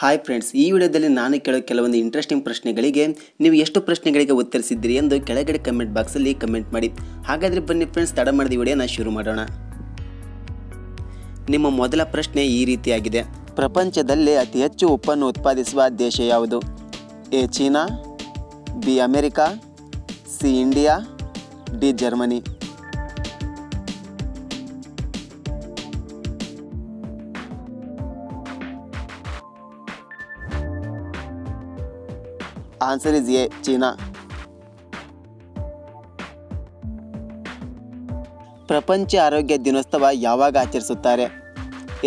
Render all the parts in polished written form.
Hi friends, ಈ ವಿಡಿಯೋದಲ್ಲಿ ನಾನು ಕೇಳೋ ಕೆಲವೊಂದು ಇಂಟ್ರೆಸ್ಟಿಂಗ್ ಪ್ರಶ್ನೆಗಳಿಗೆ ನೀವು ಎಷ್ಟು ಪ್ರಶ್ನೆಗಳಿಗೆ ಉತ್ತರಿಸಿದ್ದೀರಿ ಎಂದು ಕೆಳಗಡೆ ಕಮೆಂಟ್ ಬಾಕ್ಸಲ್ಲಿ ಕಮೆಂಟ್ ಮಾಡಿ. ಹಾಗಾದರೆ ಬನ್ನಿ ಫ್ರೆಂಡ್ಸ್, ತಡ ಮಾಡಿದ ವಿಡಿಯೋನ ಶುರು ಮಾಡೋಣ. ನಿಮ್ಮ ಮೊದಲ ಪ್ರಶ್ನೆ ಈ ರೀತಿಯಾಗಿದೆ: ಪ್ರಪಂಚದಲ್ಲಿ ಅತಿ ಹೆಚ್ಚು ಉಪ್ಪನ್ನು ಉತ್ಪಾದಿಸುವ ದೇಶ ಯಾವುದು? A China, B America, C India, D Germany. Answer is A China. ಪ್ರಪಂಚ ಆರೋಗ್ಯ ದಿನೋತ್ಸವ ಯಾವಾಗ ಆಚರಿಸುತ್ತಾರೆ?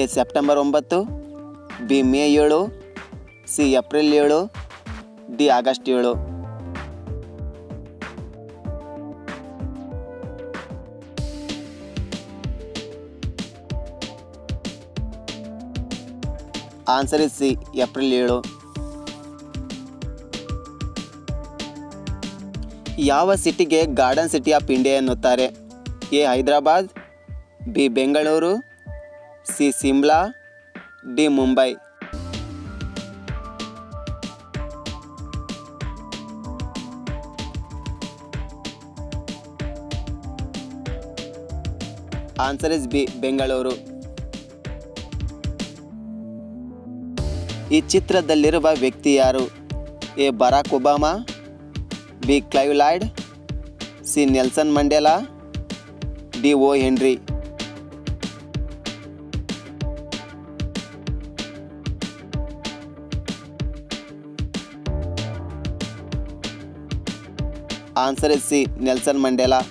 A September 9, B May 7, C April 7, D August 7. Answer is C April 7. ಯಾವ ಸಿಟಿಗೆ ಗಾರ್ಡನ್ ಸಿಟಿ ಆಫ್ ಇಂಡಿಯಾ ಎನ್ನುತ್ತಾರೆ? A Hyderabad, B Bengaluru, C Shimla, D Mumbai. Answer is B Bengaluru. ಈ ಚಿತ್ರದಲ್ಲಿರುವ ವ್ಯಕ್ತಿ ಯಾರು? A Barack Obama, B Clive Lloyd, C Nelson Mandela, D O Henry. Answer is C Nelson Mandela.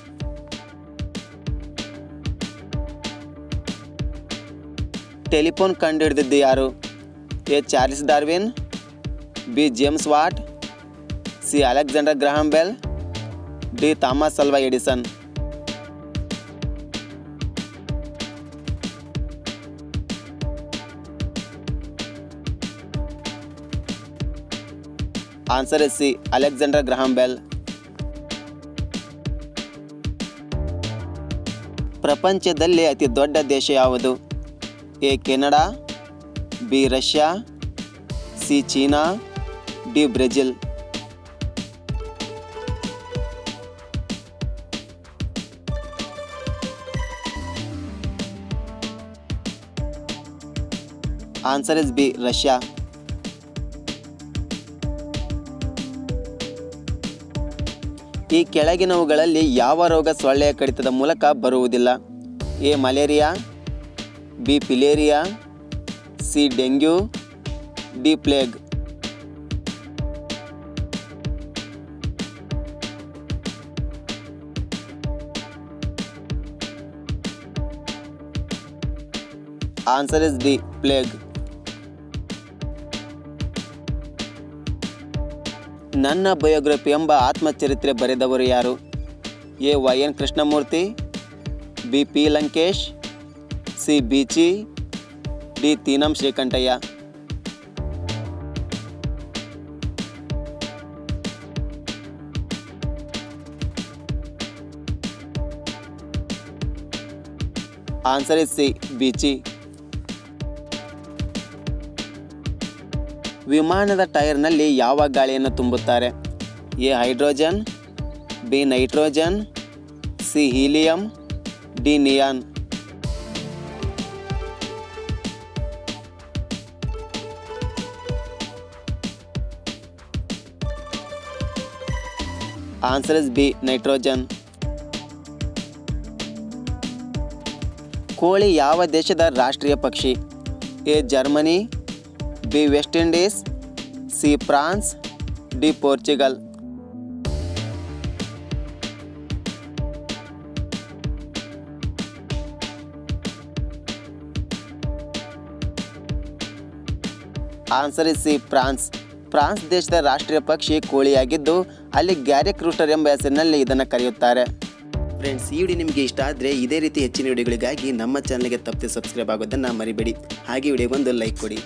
Telephone ಕಂಡುಹಿಡಿದಿದ್ದು ಯಾರು? A Charles Darwin, B James Watt, C Alexander Graham Bell, D Thomas Alva Edison. Answer is C Alexander Graham Bell. ಪ್ರಪಂಚದಲ್ಲಿ ಅತಿ ದೊಡ್ಡ ದೇಶ ಯಾವುದು? A Canada, B Russia, C China, D Brazil. Answer is B Russia. ಈ ಕೆಳಗಿನವುಗಳಲ್ಲಿ ಯಾವ ರೋಗ ಸೊಳ್ಳೆಯ ಕಡಿತದ ಮೂಲಕ ಬರುವುದಿಲ್ಲ? A malaria, B filaria, C dengue, D plague. Answer is D plague. ನನ್ನ ಬಯೋಗ್ರಫಿ ಎಂಬ ಆತ್ಮಚರಿತ್ರೆ ಬರೆದವರು ಯಾರು? A Y N Krishnamurthy, B P Lankesh, C Beechi, D Teenam Srikantaiah. Answer is C Beechi. ವಿಮಾನದ ಟೈರ್ನಲ್ಲಿ ಯಾವ ಗಾಳಿಯನ್ನು ತುಂಬುತ್ತಾರೆ? A hydrogen, B nitrogen, C helium, D neon. Answer is B nitrogen. ಕೋಳಿ ಯಾವ ದೇಶದ ರಾಷ್ಟ್ರೀಯ ಪಕ್ಷಿ? A Germany, B West Indies, C France, D Portugal. Answer is C France. France ದೇಶದ ರಾಷ್ಟ್ರೀಯ ಪಕ್ಷಿ ಕೋಳಿಯಾಗಿದ್ದು ಅಲ್ಲಿ ಗ್ಯಾರೆಕ್ ರೂಸ್ಟರ್ ಎಂಬ ಹೆಸರಿನಲ್ಲಿ ಇದನ್ನು ಕರೆಯುತ್ತಾರೆ. ಫ್ರೆಂಡ್ಸ್, ಈ ವಿಡಿಯೋ ನಿಮಗೆ ಇಷ್ಟ ಆದರೆ ಇದೇ ರೀತಿ ಹೆಚ್ಚಿನ ವಿಡಿಯೋಗಳಿಗಾಗಿ ನಮ್ಮ ಚಾನಲ್ಗೆ ತಪ್ಪದೆ ಸಬ್ಸ್ಕ್ರೈಬ್ ಆಗೋದನ್ನು ಮರಿಬೇಡಿ. ಹಾಗೆ ವಿಡಿಯೋಗೊಂದು ಲೈಕ್ ಕೊಡಿ.